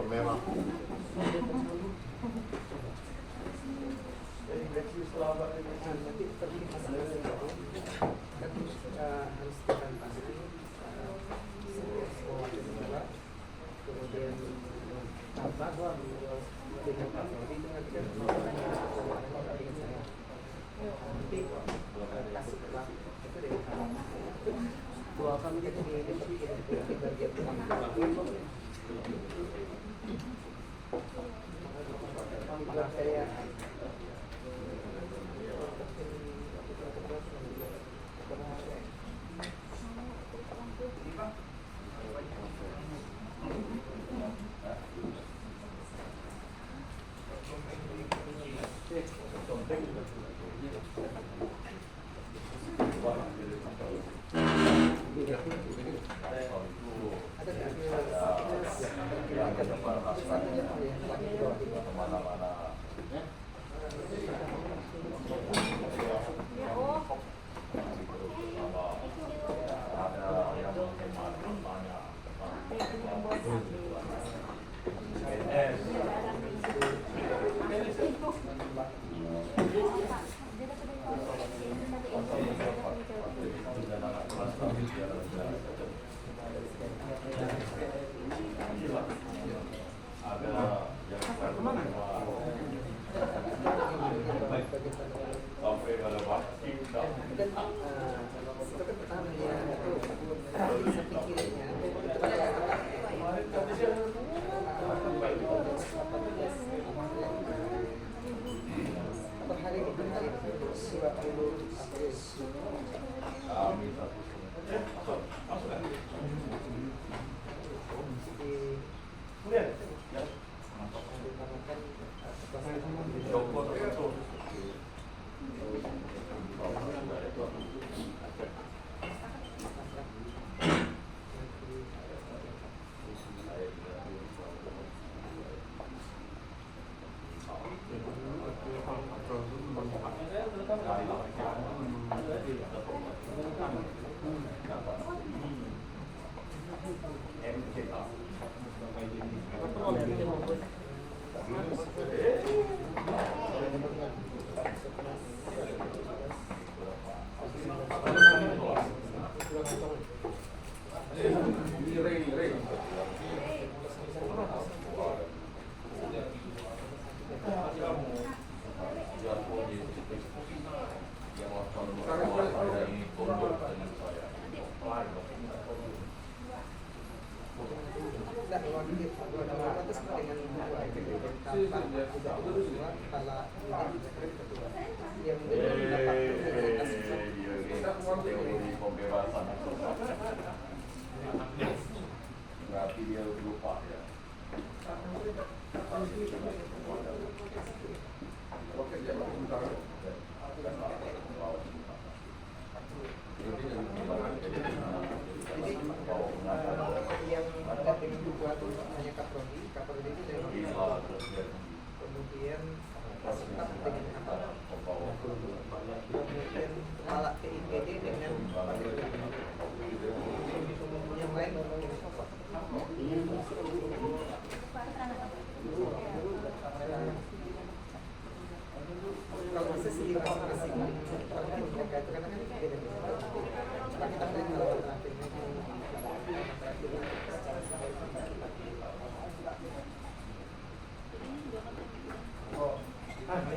Merah. Nanti pergi masalah kan harus ditantangkan kemudian bahwa dengan Kapolri dengan nanti kasih uang itu dari dua kami jadi di bagian saya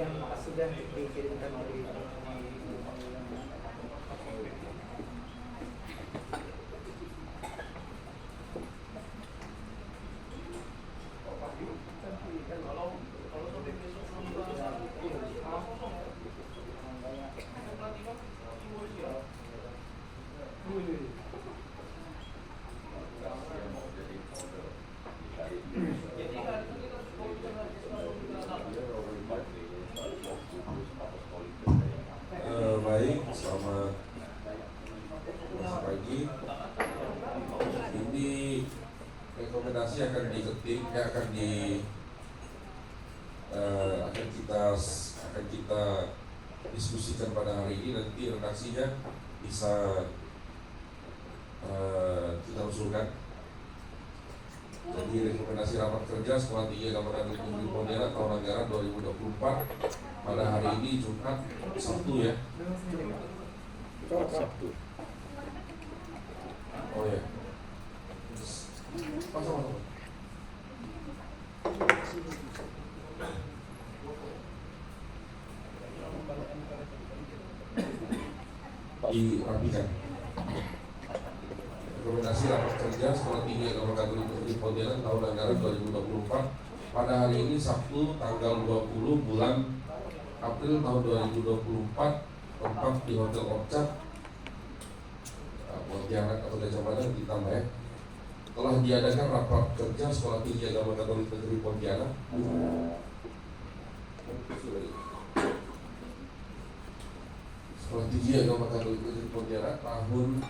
yang sudah dikirimkan dari Baik, selamat pagi. Ini rekomendasi akan diketik, akan kita diskusikan pada hari ini. Nanti redaksinya bisa kita usulkan. Jadi rekomendasi rapat kerja Sekolah Tinggi Agama Katolik Negeri Pontianak tahun anggaran 2024 pada hari ini Jumat Sabtu ya. Sabtu. Oh ya. Pasang. Dirapikan. Rekomendasi rapat kerja Sekolah Tinggi Agama Katolik Negeri Pontianak tahun anggaran 2024 pada hari ini Sabtu tanggal 20 bulan April tahun 2024, tempat di Hotel Orchard Pontianak atau Gajah Mada ditambah ya. Telah diadakan rapat kerja Sekolah Tinggi Agama Katolik Negeri Pontianak Sekolah Tinggi Agama Katolik Negeri Pontianak tahun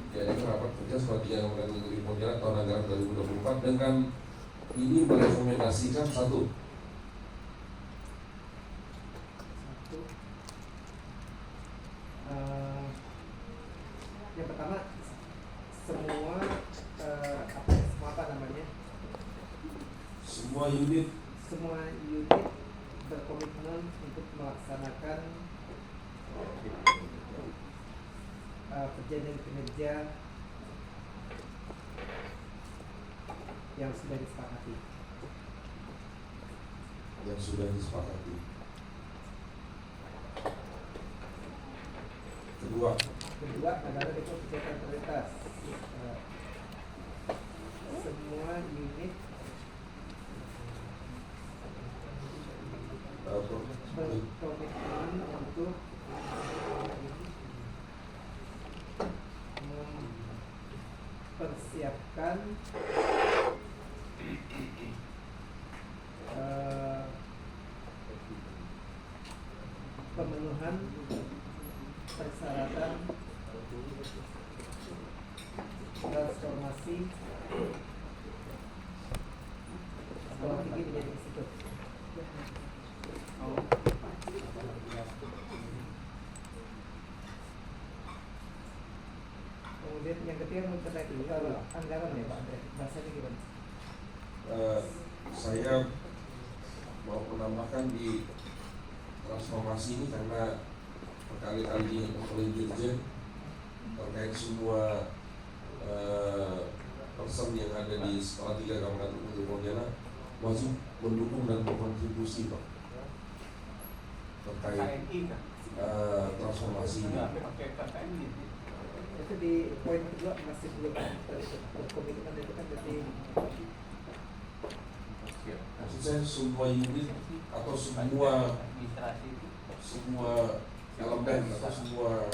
diadakan rapat kerja Sekolah Tinggi Agama Katolik Negeri Pontianak tahun anggaran 2024 dengan ini merekomendasikan satu, yang pertama semua semua unit berkomitmen untuk melaksanakan perjanjian kinerja yang sudah disepakati. Kedua adalah itu kebijakan prioritas. Semua unit berkomitmen untuk mempersiapkan pemenuhan persyaratan transformasi sekolah tinggi menjadi institut. Kemudian yang ketiga mengenai anggaran ya Pak Andre, bahasanya gimana? Saya mau menambahkan di transformasi ini karena berkali-kali oleh Dirjen terkait semua person yang ada di Sekolah Tinggi Agama Katolik Negeri Pontianak wajib mendukung dan berkontribusi Pak terkait transformasi ini. Itu di poin kedua masih belum berkomitmen itu kan berarti maksud saya semua unit atau semua elemen atau semua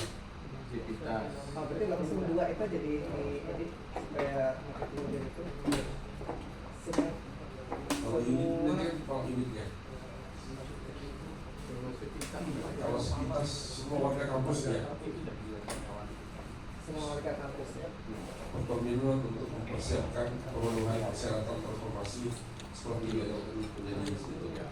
berarti langsung dua itu jadi supaya mengerti itu kalau unitnya kalau sepintas semua warga kampusnya semua warga kampus ya. Pemilu untuk mempersiapkan pemenuhan persyaratan transformasi Sekolah Tinggi Agama Katolik menjadi institut. Ya.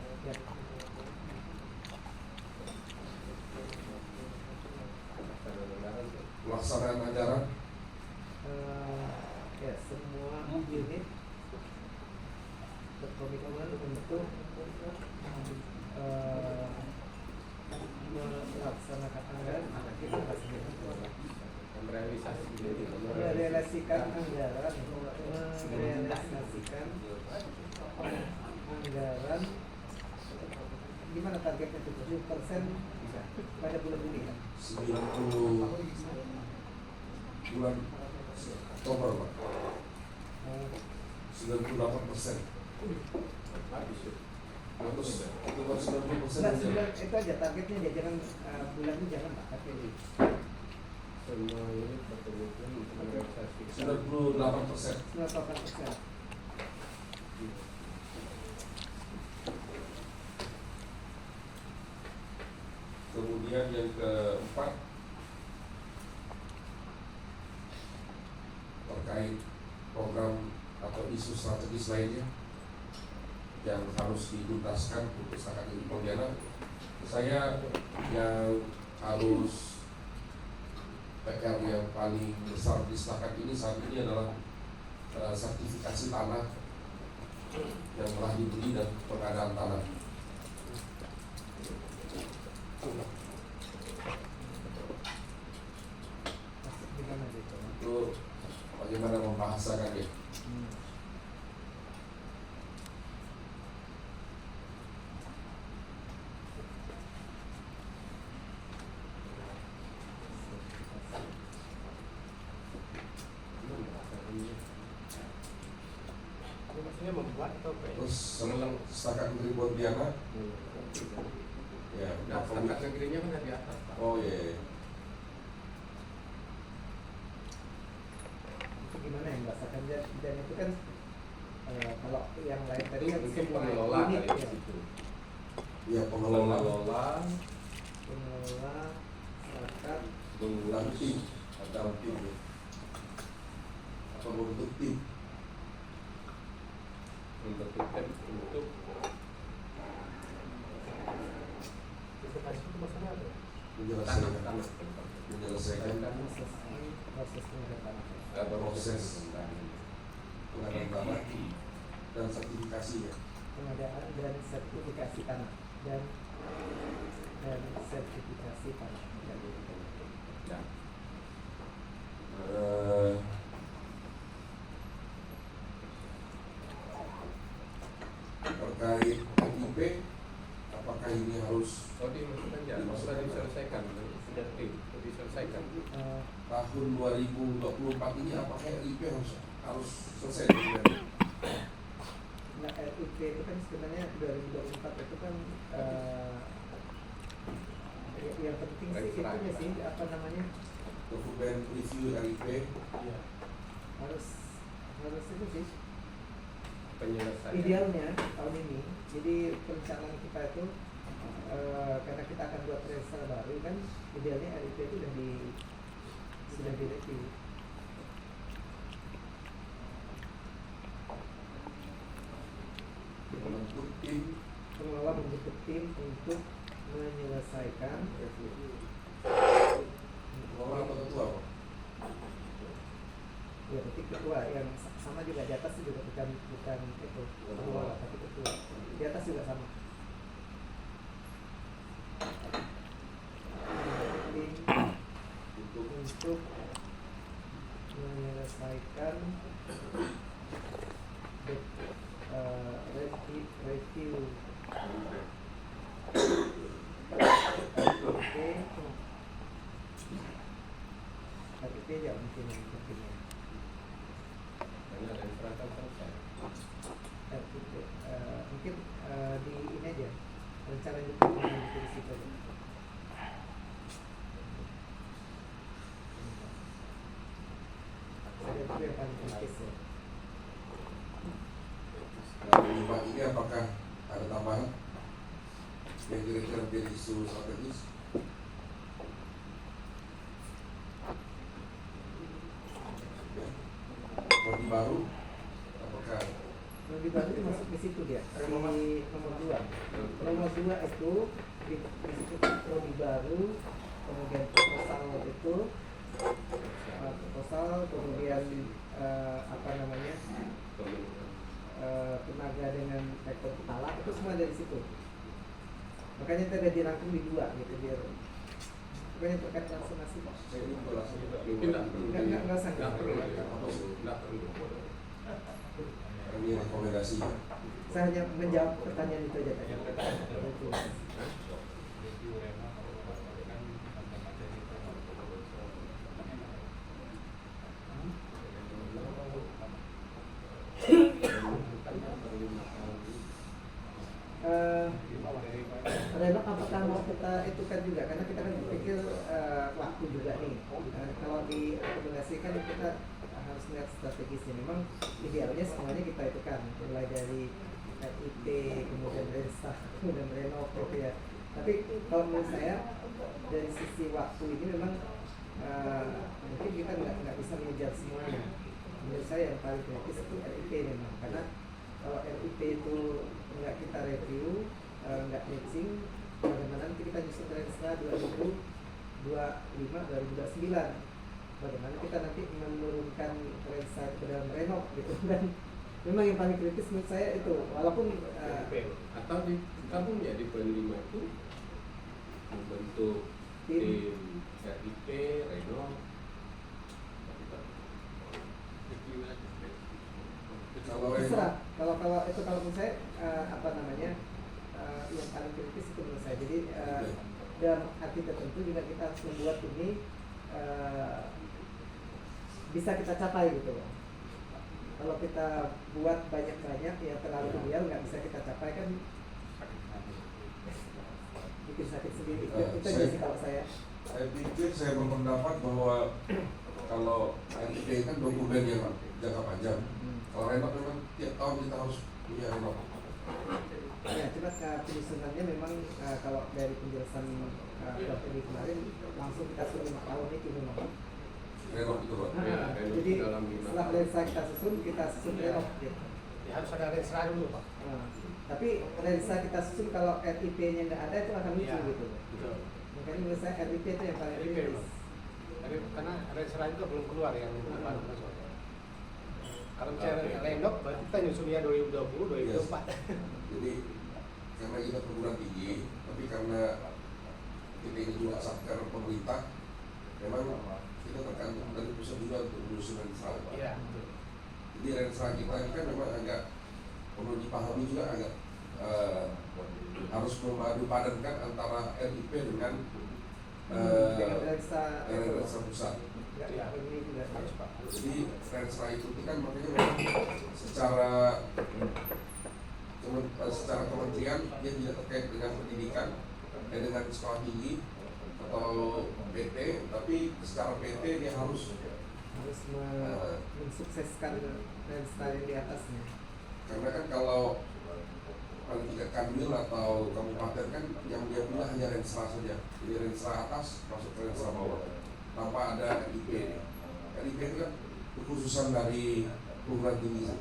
Pelaksanaan anggaran Ya semua unit berkomitmen untuk melaksanakan anggaran merealisasikan anggaran gimana targetnya itu 7% pada bulan ini kan? 90 bulan Oktober Pak 98%. Terus itu baru 90%. Nah, itu aja targetnya aja, jangan bulan ini jangan Pak, tapi Semua ini berkomitmen untuk merealisasikan 98%. 98%. Kemudian yang keempat terkait program atau isu strategis lainnya yang harus dituntaskan untuk Sekolah Tinggi Pontianak, saya yang harus PR yang paling besar di Setakat ini saat ini adalah sertifikasi tanah yang telah dibeli dan pengadaan tanah. Gimana gitu? Itu bagaimana membahasakannya? Maksudnya membuat atau apa ya? Terus Setakat Negeri Pontianak, ya, Nah, setakat negerinya kan ada di atas, Pak. oh iya. Itu gimana ya membahasakan dan itu kan kalau yang lain tadi Itu kan mungkin semua pengelola unit kali ya. di situ. Ya, pengelola Pengelola zakat mengulang tim antara tim ya. Atau membentuk tim. Membentuk tim untuk itu masalah apa? Menyelesaikan Tanah. menyelesaikan proses pengadaan proses pengadaan tanah dan sertifikasinya. pengadaan dan sertifikasi tanah dan sertifikasi tanah. Ya. Terkait NIP, apakah ini harus Oh, dimasukkan ya, sudah diselesaikan, sudah diselesaikan. tahun 2024 ini apakah NIP harus selesai sebenarnya? Nah, RIP itu kan sebenarnya 2024 itu kan yang penting sih itunya sih apa namanya Dokumen review RIP Iya. harus itu sih Penyelesaian. idealnya tahun ini. Jadi perencanaan kita itu karena kita akan buat register baru kan, idealnya RIP itu sudah direview. membentuk tim Pengelola membentuk tim untuk menyelesaikan pengelola atau ketua Pak? ya berarti ketua yang sama juga di atas juga bukan itu pengelola tapi ketua di atas juga sama. Tim untuk menyelesaikan review RIP ya mungkin Karena ada serata selesai. RIP mungkin di ini aja rencana dokumen di situ aja. Saya itu yang paling kritis ya. Nah, menyimak ini apakah ada tambahan yang kira-kira menjadi isu strategis? Ya. Prodi baru apakah Prodi baru itu masuk di situ dia di nomor 2. Nomor 2 itu di situ prodi baru, kemudian proposal itu proposal, kemudian apa namanya tenaga dengan rektor kepala itu semua dari situ. Makanya itu ada dirangkum di 2 gitu biar pokoknya terkait transformasi Pak. Mungkin Nggak usah. Nggak perlu. ini rekomendasi ya? Saya hanya menjawab pertanyaan itu aja tadi. Itu. Renok apakah mau kita itukan juga karena kita kan berpikir waktu juga nih. Kalau direkomendasikan kita harus melihat strategisnya. Memang idealnya semuanya kita itukan mulai dari RIP, kemudian Rensa, kemudian Renov gitu ya. Tapi kalau menurut saya dari sisi waktu ini memang mungkin kita nggak bisa mengejar semuanya. Menurut saya yang paling kritis itu RIP memang karena kalau RIP itu nggak kita review, nggak matching, bagaimana nanti kita nyusun Rensa 2025-2029 bagaimana kita nanti menurunkan lensa ke dalam renov gitu kan. Memang yang paling kritis menurut saya itu, walaupun atau digabung ya di poin 5 itu membentuk tim tim RIP, Reno. terserah. Kalau itu kalau menurut saya apa namanya yang paling kritis itu menurut saya. Jadi dalam arti tertentu juga kita harus membuat ini bisa kita capai gitu loh. Kalau kita buat banyak-banyak ya terlalu ideal nggak bisa kita capai kan bikin sakit sendiri. Itu aja sih kalau saya. Saya pikir saya berpendapat bahwa kalau RIP kan dokumen yang jangka panjang. Kalau renov memang tiap tahun kita harus punya renov. Ya, cuma penyusunannya memang kalau dari penjelasan Dr. Edi kemarin langsung kita suruh 5 tahun itu memang. Renov itu Pak. Jadi setelah lensa kita susun renov gitu. Ya harus ada lensa dulu Pak. Tapi lensa kita susun kalau RIP-nya nggak ada itu akan lucu Ya, gitu. betul. Makanya menurut saya RIP itu yang paling RIP kritis. memang. Karena lensa itu belum keluar yang baru masuk. Kalau bicara Lenok berarti kita nyusunnya 2020, 2024. Jadi karena kita perguruan tinggi, tapi karena kita ini juga satker pemerintah, memang kita tergantung dari pusat juga untuk menyusun renstra. Iya, betul. Jadi renstra kita ini kan memang agak perlu dipahami juga agak harus memadu padankan antara RIP dengan lensa pusat. Ya, ini juga harus Pak. Jadi renstra itu kan makanya memang secara kementerian dia tidak terkait dengan pendidikan dengan sekolah tinggi atau PT, tapi secara PT dia harus mensukseskan lensa yang di atasnya. karena kan kalau paling tidak kanwil atau kabupaten kan yang dia punya hanya renstra saja, jadi renstra atas masuk ke renstra bawah tanpa ada RIP. RIP itu kan kekhususan dari perguruan tinggi.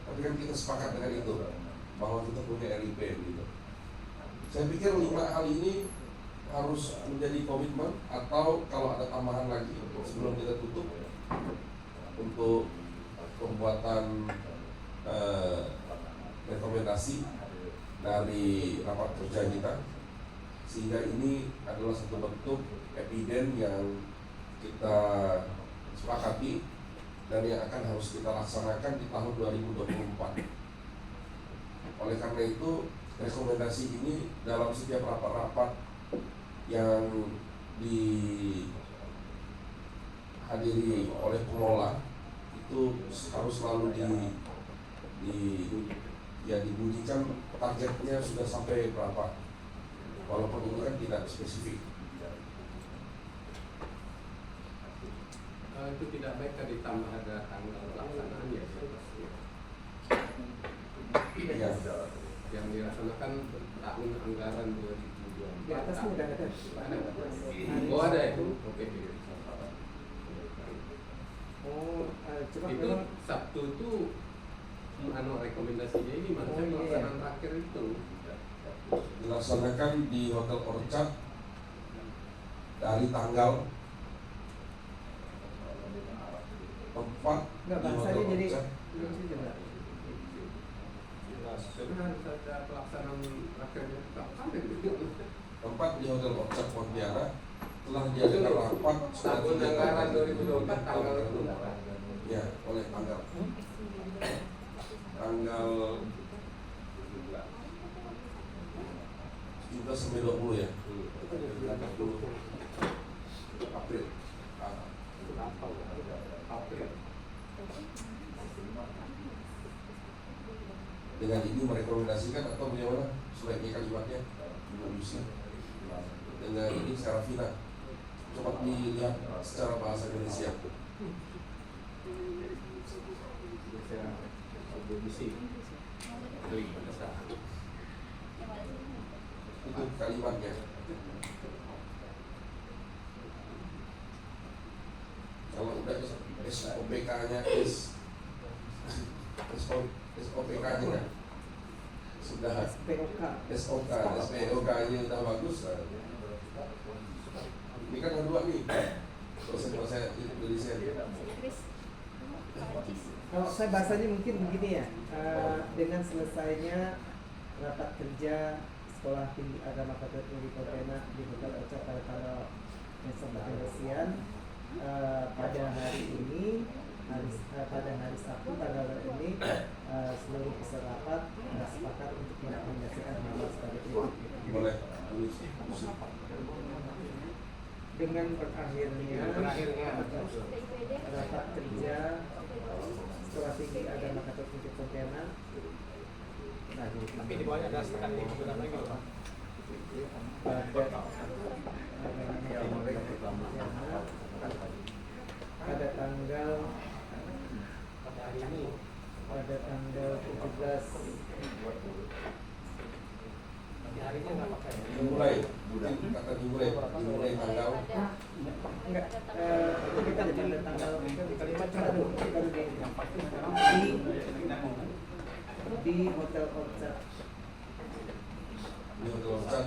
Tapi kan kita sepakat dengan itu bahwa kita punya RIP gitu. Saya pikir 5 hal ini harus menjadi komitmen, atau kalau ada tambahan lagi sebelum kita tutup untuk pembuatan rekomendasi dari rapat kerja kita, sehingga ini adalah satu bentuk eviden yang kita sepakati dan yang akan harus kita laksanakan di tahun 2024. Oleh karena itu, rekomendasi ini dalam setiap rapat-rapat yang dihadiri oleh pengelola itu harus selalu dibunyikan targetnya sudah sampai berapa, walaupun ini kan tidak spesifik. Itu tidak baik kan ditambah ada tanggal pelaksanaan ya. Ya. Yang dilaksanakan tahun anggaran 2024. Di atas udah ada. Oh ada itu. Oke. Coba Itu memang Sabtu itu rekomendasinya ini mana pelaksanaan terakhir itu Dilaksanakan di Hotel Orchard dari tanggal 4 nggak di bahasanya Hotel jadi Orchard. lucu juga. karena harus ada pelaksanaan terakhirnya kapan gitu. 4 di Hotel Orchard Pontianak telah diadakan rapat Tahun anggaran 2024 tanggal itu. ya oleh tanggal 17 sampai 20 ya. 20 April. April. Dengan ini merekomendasikan atau bagaimana sebaiknya kalimatnya bisa dengan ini secara final. Coba dilihat secara bahasa Indonesia. Saya produksi dari pada saat Itu kalimatnya. Kalau udah SOPK-nya SOPK-nya kan sudah SPOK. SPOK-nya udah bagus. Ini kan ada 2 nih. Kalau saya dari saya. Kalau saya bahasanya mungkin begini ya, dengan selesainya rapat kerja Sekolah Tinggi Agama Katolik Negeri Pontianak di Hotel Orchard pada tanggal 19 Sian, pada hari ini, pada hari Sabtu tanggal ini, seluruh peserta rapat sepakat untuk merekomendasikan nama sebagai berikut. Boleh. Dengan berakhirnya rapat kerja Sekolah Tinggi Agama Katolik Negeri Pontianak. Tapi di bawahnya ada setekan ini juga lagi loh Pak. Pada tanggal Hari ini pada tanggal 17 hari ini nggak pakai. Dimulai, kata dimulai tanggal. enggak kita pada tanggal di Hotel Orchard. Di Hotel Orchard.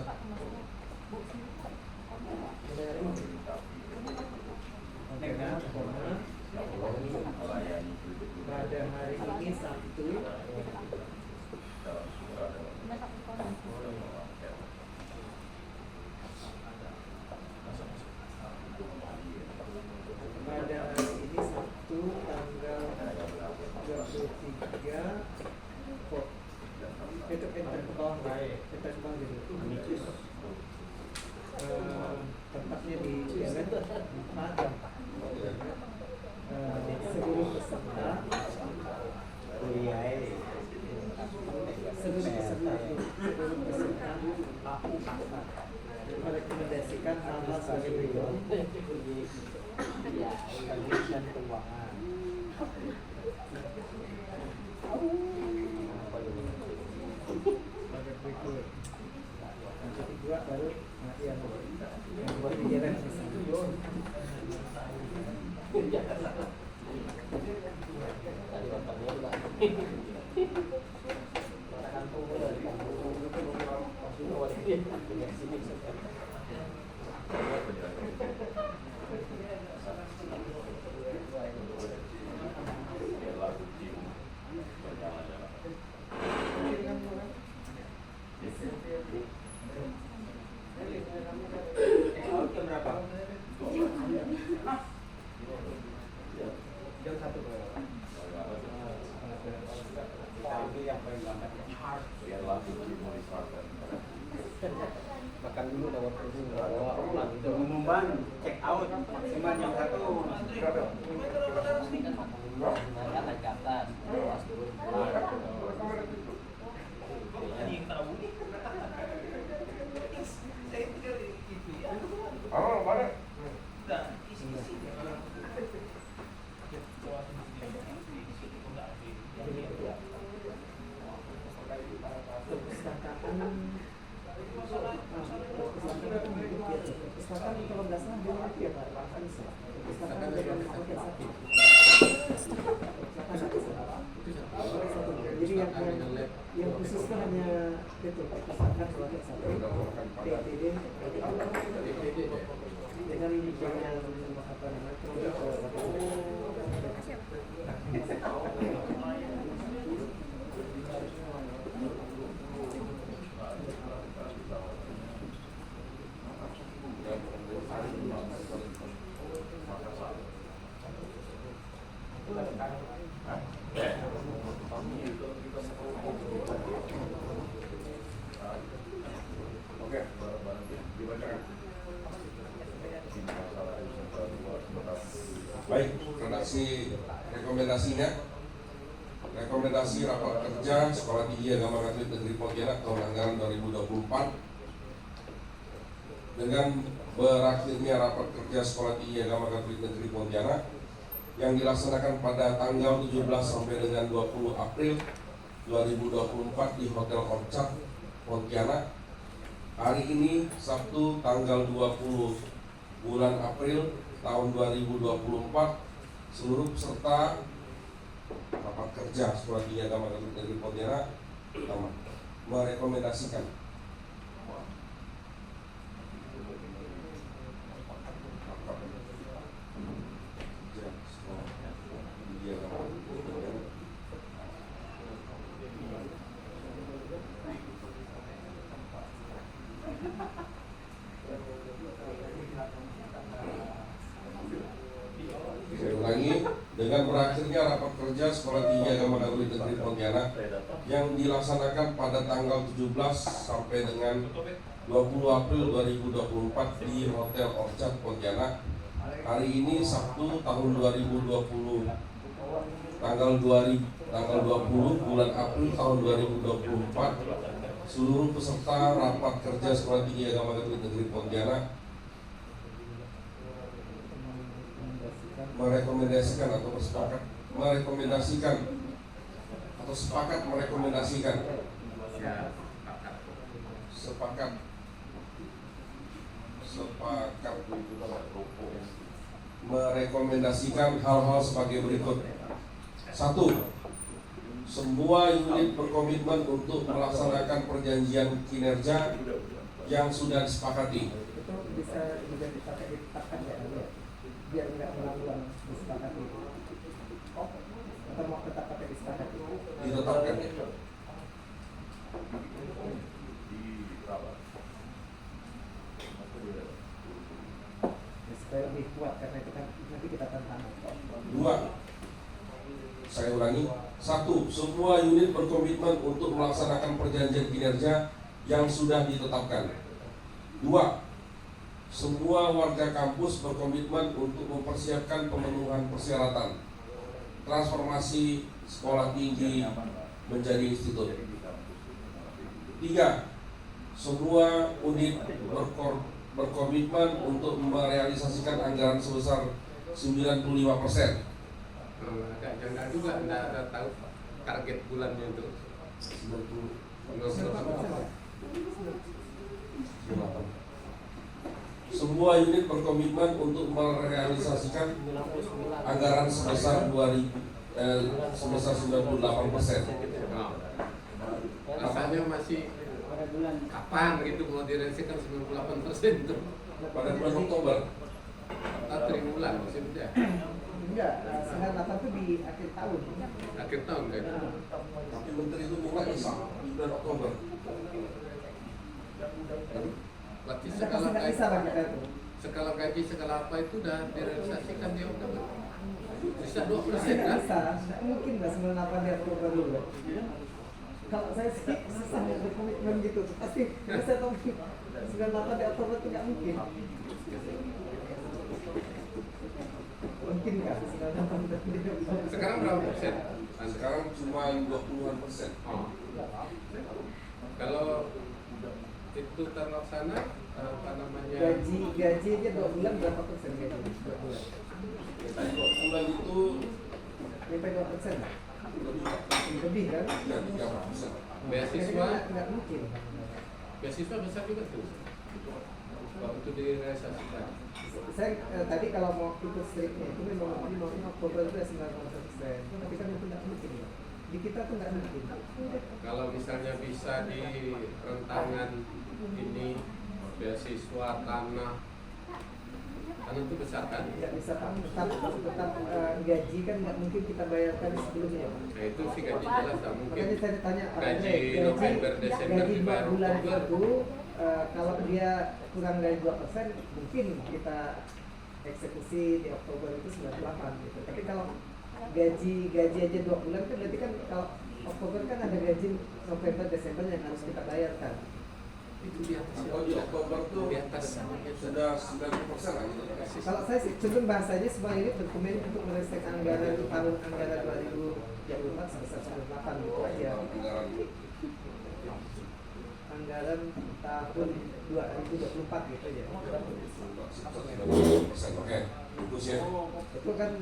Pada hari ini Sabtu tanggal 23 itu kita ke bawah gitu. Tempatnya di Jalan 4 jam. Seluruh peserta merekomendasikan hal-hal sebagai berikut. Dan keuangan. Sebagai berikut. Yang kedua baru yang buat pikiran Makan dulu dapat pengumuman check out cuman yang satu Perpustakaan kalau nggak salah dia mati ya Pak. Perpustakaan dengan paket satu. Jadi yang khusus kan hanya itu perpustakaan paket satu. DPD dengan ini yang apa namanya? Baik, rekomendasi rapat kerja Sekolah Tinggi Agama Katolik Negeri Pontianak tahun anggaran 2024 dengan berakhirnya rapat kerja Sekolah Tinggi Agama Katolik Negeri Pontianak yang dilaksanakan pada tanggal 17 sampai dengan 20 April 2024 di Hotel Orchard Pontianak. Hari ini Sabtu tanggal 20 bulan April tahun 2024, seluruh peserta rapat kerja Sekolah Tinggi Agama Katolik Negeri Pontianak merekomendasikan dengan berakhirnya rapat kerja Sekolah Tinggi Agama Katolik Negeri Pontianak yang dilaksanakan pada tanggal 17 sampai dengan 20 April 2024 di Hotel Orchard Pontianak. Hari ini Sabtu tahun 2020 tanggal 20 bulan April tahun 2024, seluruh peserta rapat kerja Sekolah Tinggi Agama Katolik Negeri Pontianak sepakat merekomendasikan hal-hal sebagai berikut. 1. Semua unit berkomitmen untuk melaksanakan perjanjian kinerja yang sudah disepakati. Itu bisa juga dipakai ya, biar nggak ulang-ulang disepakati. Atau mau tetap pakai disepakati? Ditetapkan ya. Supaya lebih kuat karena itu kan nanti kita tantang. 2. Saya ulangi. 1. Semua unit berkomitmen untuk melaksanakan perjanjian kinerja yang sudah ditetapkan. 2. Semua warga kampus berkomitmen untuk mempersiapkan pemenuhan persyaratan transformasi sekolah tinggi menjadi institut. 3. Semua unit berkomitmen untuk merealisasikan anggaran sebesar 95%. Agak janggal juga, nggak ada tahu target bulannya itu. 98. Semua unit berkomitmen untuk merealisasikan anggaran sebesar 98%. Rasanya masih kapan gitu mau direalisasikan 98% itu? Pada bulan Oktober. Atau 3 bulan maksudnya? Enggak, 98 itu di akhir tahun. Akhir tahun kan? Tapi menteri itu mulai di bulan Oktober. Berarti Kita pasti nggak bisa lah kita itu. skala gaji skala apa itu udah direalisasikan di Oktober. Bisa 2% Pasti nggak kan? bisa, nggak mungkin lah 98 di Oktober dulu. Kalau saya sih susah ya berkomitmen gitu, pasti bisa tahu 98 di Oktober itu nggak mungkin. Mungkin nggak 98 Sekarang berapa persen? Sekarang cuma 20-an%. Oh. Kalau itu terlaksana apa namanya? gaji aja 2 bulan berapa persen gaji? 2 bulan. 2 bulan itu Sampai 2%. Lebih kan? ya 3%. Beasiswa, Nggak mungkin. beasiswa besar juga tuh. Waktu direalisasikan. Saya tadi kalau mau ikut striknya itu memang mau Oktober itu 90%. Tapi kan itu nggak mungkin. Di kita tuh nggak mungkin. Kalau misalnya bisa di rentangan ini beasiswa tanah itu besar kan? Nggak bisa tetap gaji kan nggak mungkin kita bayarkan sebelumnya. Nah itu sih gaji jelas nggak mungkin. Makanya saya tanya Gaji November, Desember gaji 2 dibayar bulan Oktober. itu kalau dia kurang dari 2% mungkin kita eksekusi di Oktober itu 98 gitu. Tapi kalau gaji aja 2 bulan kan berarti kan kalau Oktober kan ada gaji November, Desember yang harus kita bayarkan. Itu di atas. Kalau di Oktober tuh Di atas. sudah 90% lah gitu. Kalau saya sih cenderung bahasanya semua ini berkomitmen untuk menyelesaikan anggaran tahun anggaran 2024 sebesar 98 gitu aja. Anggaran tahun 2024 gitu aja. 90%. Oke, bagus ya. Itu kan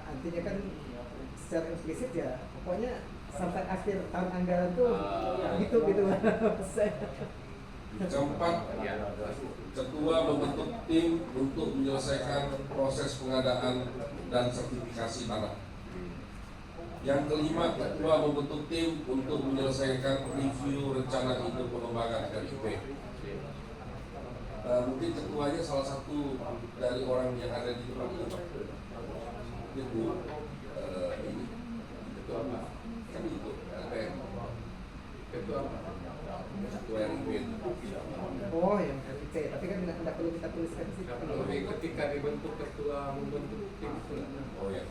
artinya kan secara implisit ya pokoknya sampai akhir tahun anggaran tuh gitu. Keempat, ketua membentuk tim untuk menyelesaikan proses pengadaan dan sertifikasi tanah. Yang kelima, ketua membentuk tim untuk menyelesaikan review rencana induk pengembangan RIP. Mungkin ketuanya salah satu dari orang yang ada di depan ini. Itu ini ketua apa? Kan itu LPM. Ketua apa? Ketua RIP. Oh yang RIP, tapi kan tidak perlu kita tuliskan sih. Ketika dibentuk ketua membentuk tim. Oh ya.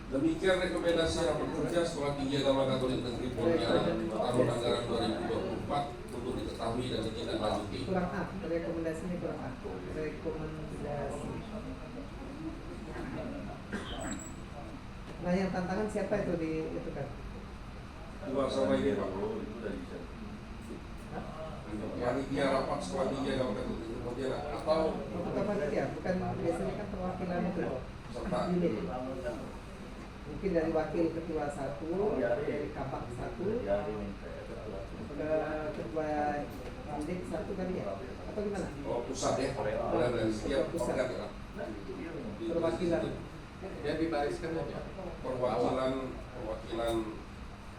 Demikian rekomendasi rapat kerja Sekolah Tinggi Agama Katolik Negeri Pontianak tahun anggaran 2024 untuk diketahui dan ditindaklanjuti. Kurang A, rekomendasi ini kurang A. Rekomendasi. Nah, yang tantangan siapa itu di itu kan? Dua sama ini Pak. Hah? Panitia rapat Sekolah Tinggi Agama Katolik Negeri Pontianak atau Bukan panitia, bukan biasanya kan perwakilan itu. serta Unit. Mungkin dari wakil ketua 1, dari kapak 1, ke ketua unit 1 kali ya? Atau gimana? pusat ya, dari setiap Pusat. organ ya. Perwakilan. Ya dibariskan aja. Perwakilan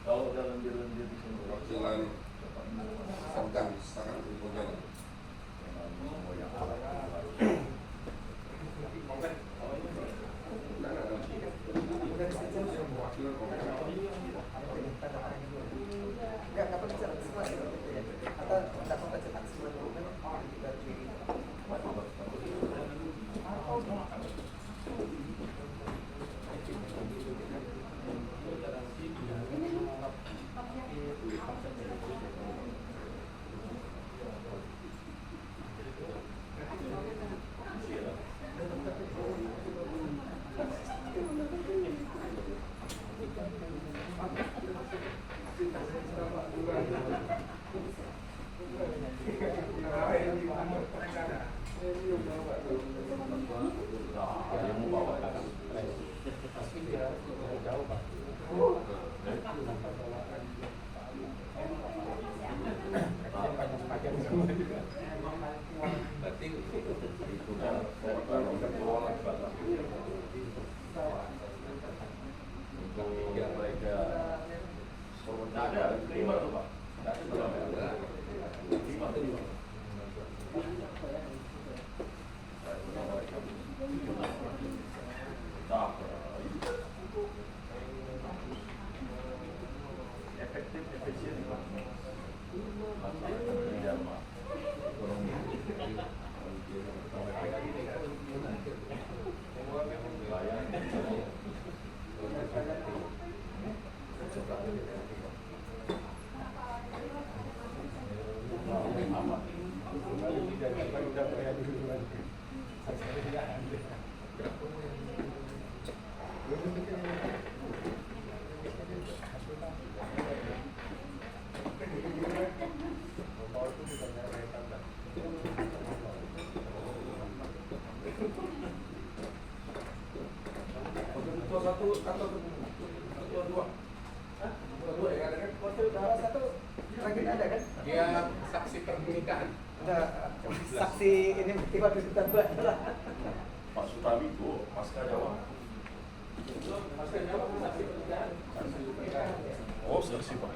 Kalau dalam jalan dia bisa perwakilan organ setengah di Pontianak. Enggak perlu cetak semua ya, atau tidak perlu cetak semua dokumen kita di efektif, efisien, Ketua satu atau ketua dua? Ketua dua ya ada kan? Ketua 1 lagi ada kan? Dia saksi pernikahan. Ada saksi ini tiba-tiba kita buat lah. Pak Sutami itu pasca Jawa. Pasca Jawa saksi pernikahan. Oh, saksi Pak.